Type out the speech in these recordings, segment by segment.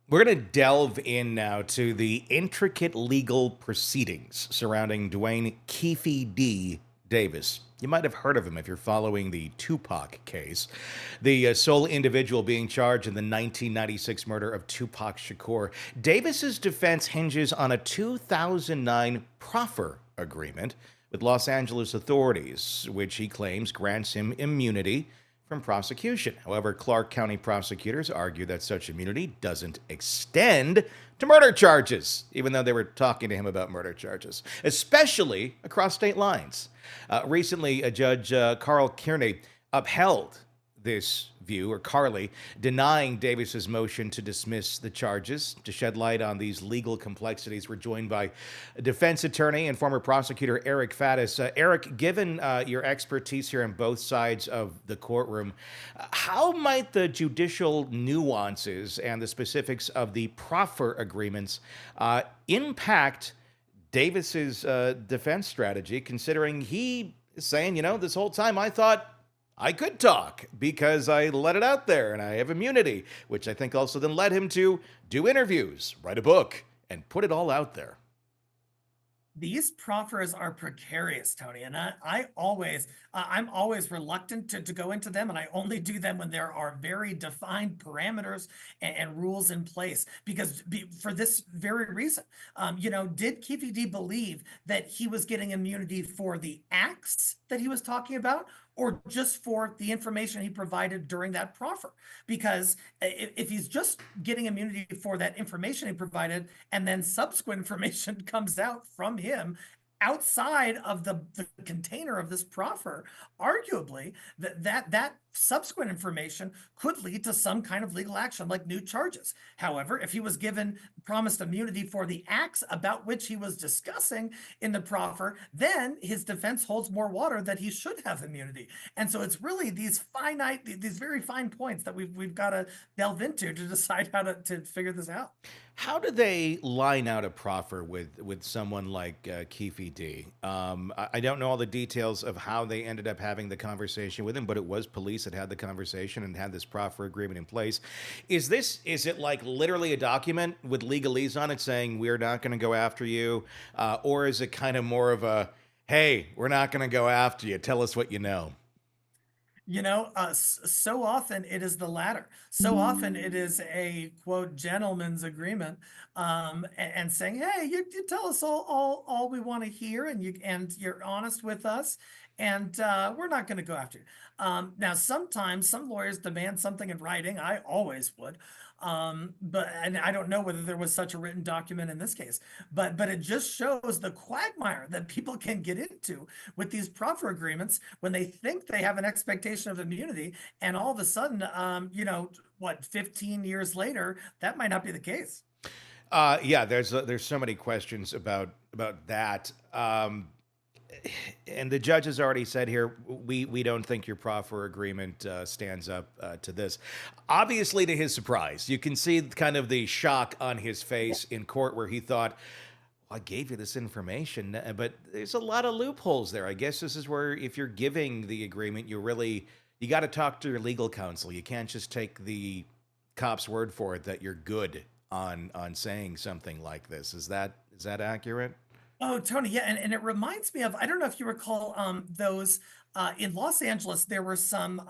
We're going to delve in now to the intricate legal proceedings surrounding Duane Keffe D. Davis. You might have heard of him if you're following the Tupac case, the sole individual being charged in the 1996 murder of Tupac Shakur. Davis's defense hinges on a 2009 proffer agreement with Los Angeles authorities, which he claims grants him immunity from prosecution. However, Clark County prosecutors argue that such immunity doesn't extend to murder charges, even though they were talking to him about murder charges, especially across state lines. Recently, a judge, Carl Kearney, upheld this view, or Carly, denying Davis's motion to dismiss the charges. To shed light on these legal complexities, we're joined by defense attorney and former prosecutor Eric Faddis. Eric, given your expertise here on both sides of the courtroom, how might the judicial nuances and the specifics of the proffer agreements impact Davis's defense strategy, considering he is saying, this whole time I thought I could talk because I let it out there and I have immunity, which I think also then led him to do interviews, write a book, and put it all out there. These proffers are precarious, Tony, and I'm always reluctant to go into them, and I only do them when there are very defined parameters and rules in place. Because for this very reason, did Keffe D believe that he was getting immunity for the acts that he was talking about, or just for the information he provided during that proffer? Because if he's just getting immunity for that information he provided, and then subsequent information comes out from him outside of the container of this proffer, arguably that subsequent information could lead to some kind of legal action like new charges. However, if he was promised immunity for the acts about which he was discussing in the proffer, then his defense holds more water that he should have immunity. And so it's really these very fine points that we've got to delve into to decide how to figure this out. How do they line out a proffer with someone like Keffe D? I don't know all the details of how they ended up having the conversation with him, but it was police that had the conversation and had this proffer agreement in place. Is it like literally a document with legalese on it saying we're not going to go after you, or is it kind of more of a, hey, we're not going to go after you, tell us what you know? So often it is the latter. So often it is a quote gentleman's agreement, and saying, "Hey, you tell us all we want to hear, and you're honest with us, and we're not going to go after you." Now, sometimes some lawyers demand something in writing. I always would. And I don't know whether there was such a written document in this case, but it just shows the quagmire that people can get into with these proffer agreements when they think they have an expectation of immunity, and all of a sudden, 15 years later, that might not be the case. Yeah, there's so many questions about that. And the judge has already said here, we don't think your proffer agreement stands up to this. Obviously, to his surprise, you can see kind of the shock on his face in court where he thought, well, I gave you this information, but there's a lot of loopholes there. I guess this is where if you're giving the agreement, you got to talk to your legal counsel. You can't just take the cop's word for it that you're good on saying something like this. Is that accurate? Oh, Tony, yeah, and it reminds me of, I don't know if you recall, those in Los Angeles, there were some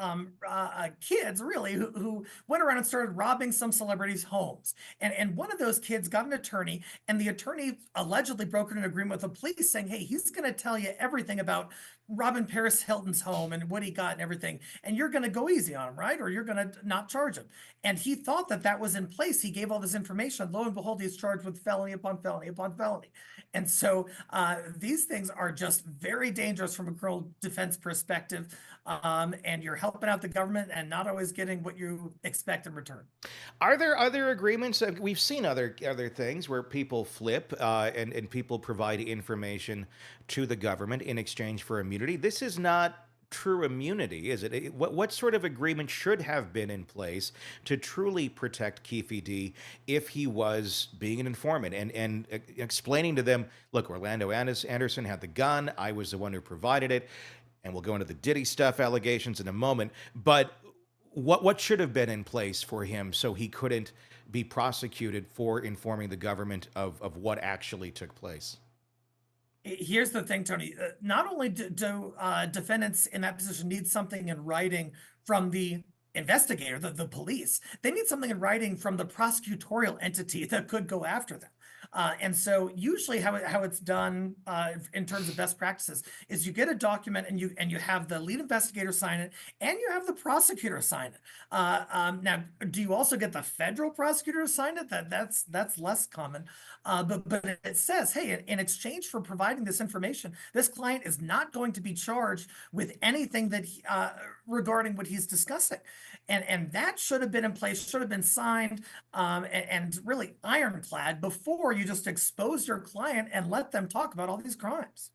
kids really who went around and started robbing some celebrities' homes. And one of those kids got an attorney, and the attorney allegedly brokered an agreement with the police saying, "Hey, he's going to tell you everything about robbing Paris Hilton's home and what he got and everything. And you're going to go easy on him, right? Or you're going to not charge him." And he thought that was in place. He gave all this information. Lo and behold, he's charged with felony upon felony upon felony. And so these things are just very dangerous from a criminal defense perspective. And you're helping out the government and not always getting what you expect in return. Are there other agreements? We've seen other things where people flip and people provide information to the government in exchange for immunity. This is not true immunity, is it? What sort of agreement should have been in place to truly protect Keffe D if he was being an informant and explaining to them, look, Orlando Anderson had the gun, I was the one who provided it, and we'll go into the Diddy stuff allegations in a moment, but What should have been in place for him so he couldn't be prosecuted for informing the government of what actually took place? Here's the thing, Tony. Not only do defendants in that position need something in writing from the investigator, the police, they need something in writing from the prosecutorial entity that could go after them. And so usually how it's done in terms of best practices is you get a document and you have the lead investigator sign it and you have the prosecutor sign it. Now, do you also get the federal prosecutor to sign it? That's less common. But it says, hey, in exchange for providing this information, this client is not going to be charged with anything that regarding what he's discussing, and that should have been in place, should have been signed, and really ironclad before you just expose your client and let them talk about all these crimes.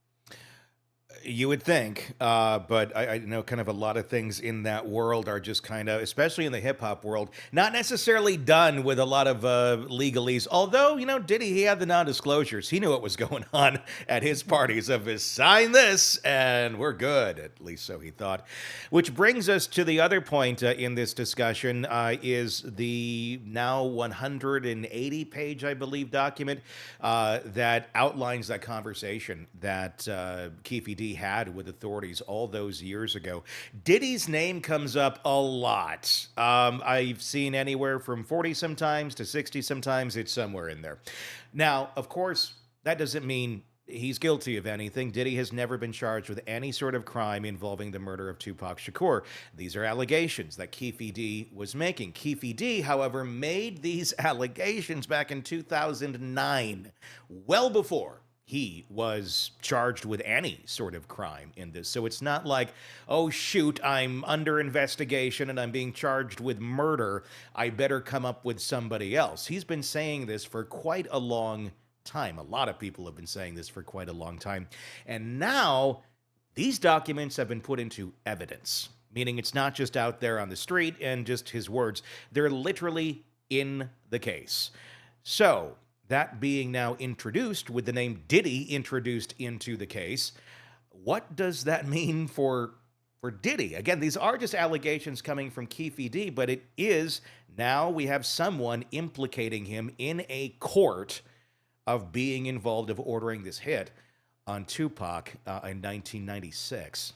You would think, but I know kind of a lot of things in that world are just kind of, especially in the hip hop world, not necessarily done with a lot of legalese. Although, Diddy, he had the non disclosures. He knew what was going on at his parties of his sign this and we're good, at least so he thought. Which brings us to the other point in this discussion is the now 180 page, I believe, document that outlines that conversation that Keffe D had with authorities all those years ago. Diddy's name comes up a lot. I've seen anywhere from 40 sometimes to 60 sometimes. It's somewhere in there. Now, of course, that doesn't mean he's guilty of anything. Diddy has never been charged with any sort of crime involving the murder of Tupac Shakur. These are allegations that Keffe D was making. Keffe D, however, made these allegations back in 2009, well before he was charged with any sort of crime in this. So it's not like, oh, shoot, I'm under investigation and I'm being charged with murder. I better come up with somebody else. He's been saying this for quite a long time. A lot of people have been saying this for quite a long time. And now these documents have been put into evidence, meaning it's not just out there on the street and just his words. They're literally in the case. So, that being now introduced with the name Diddy introduced into the case, what does that mean for Diddy? Again, these are just allegations coming from Keffe D, but it is now we have someone implicating him in a court of being involved, of ordering this hit on Tupac in 1996.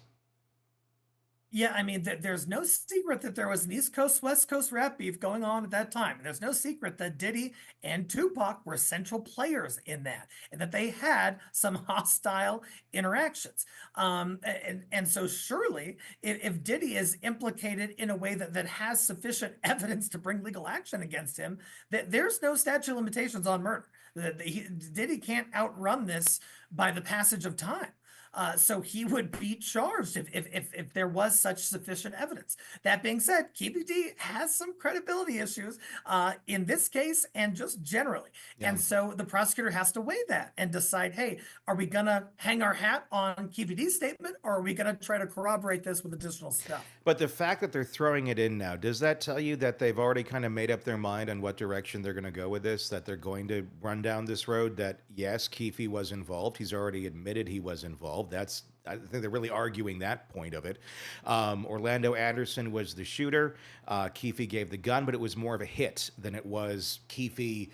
Yeah, I mean, there's no secret that there was an East Coast, West Coast rap beef going on at that time. There's no secret that Diddy and Tupac were central players in that, and that they had some hostile interactions. And so surely, if Diddy is implicated in a way that has sufficient evidence to bring legal action against him, that there's no statute of limitations on murder. Diddy can't outrun this by the passage of time. So he would be charged if there was such sufficient evidence. That being said, Keffe D has some credibility issues in this case and just generally. Yeah. And so the prosecutor has to weigh that and decide, hey, are we going to hang our hat on Keffe D's statement, or are we going to try to corroborate this with additional stuff? But the fact that they're throwing it in now, does that tell you that they've already kind of made up their mind on what direction they're going to go with this? That they're going to run down this road? That yes, Keefe was involved. He's already admitted he was involved. I think they're really arguing that point of it. Orlando Anderson was the shooter. Keefe gave the gun, but it was more of a hit than it was Keefe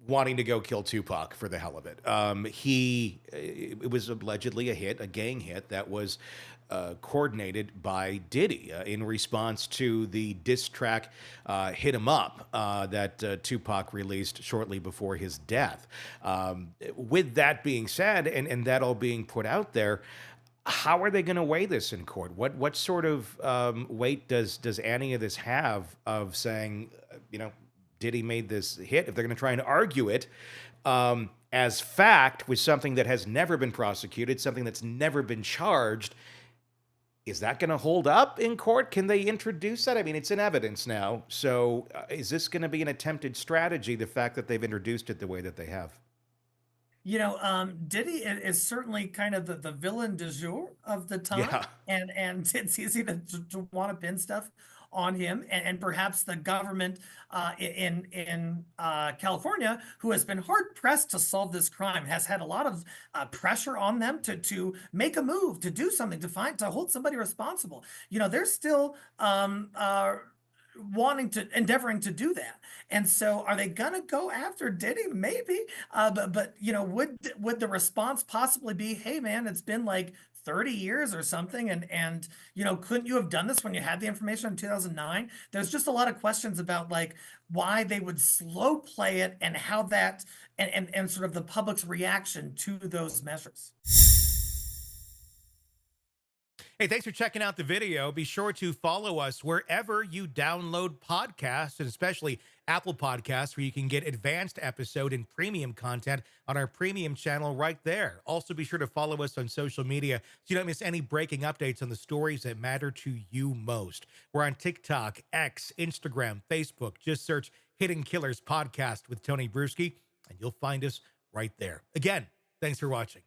wanting to go kill Tupac for the hell of it. It was allegedly a hit, a gang hit that was coordinated by Diddy in response to the diss track "Hit 'Em Up" that Tupac released shortly before his death. With that being said, and that all being put out there, how are they going to weigh this in court? What sort of weight does any of this have of saying, Diddy made this hit? If they're going to try and argue it as fact with something that has never been prosecuted, something that's never been charged, is that going to hold up in court? Can they introduce that? I mean, it's in evidence now. So is this going to be an attempted strategy, the fact that they've introduced it the way that they have? Diddy is certainly kind of the villain du jour of the time, Yeah. and it's easy to want to pin stuff on him, and perhaps the government in California, who has been hard pressed to solve this crime, has had a lot of pressure on them to make a move, to do something, to hold somebody responsible. They're still endeavoring to do that. And so are they gonna go after Diddy? Maybe. But would the response possibly be, hey man, it's been like 30 years or something, and couldn't you have done this when you had the information in 2009? There's just a lot of questions about like why they would slow play it and how that and sort of the public's reaction to those measures. Hey, thanks for checking out the video. Be sure to follow us wherever you download podcasts, and especially Apple Podcasts, where you can get advanced episode and premium content on our premium channel right there. Also, be sure to follow us on social media so you don't miss any breaking updates on the stories that matter to you most. We're on TikTok, X, Instagram, Facebook. Just search Hidden Killers Podcast with Tony Bruschi, and you'll find us right there. Again, thanks for watching.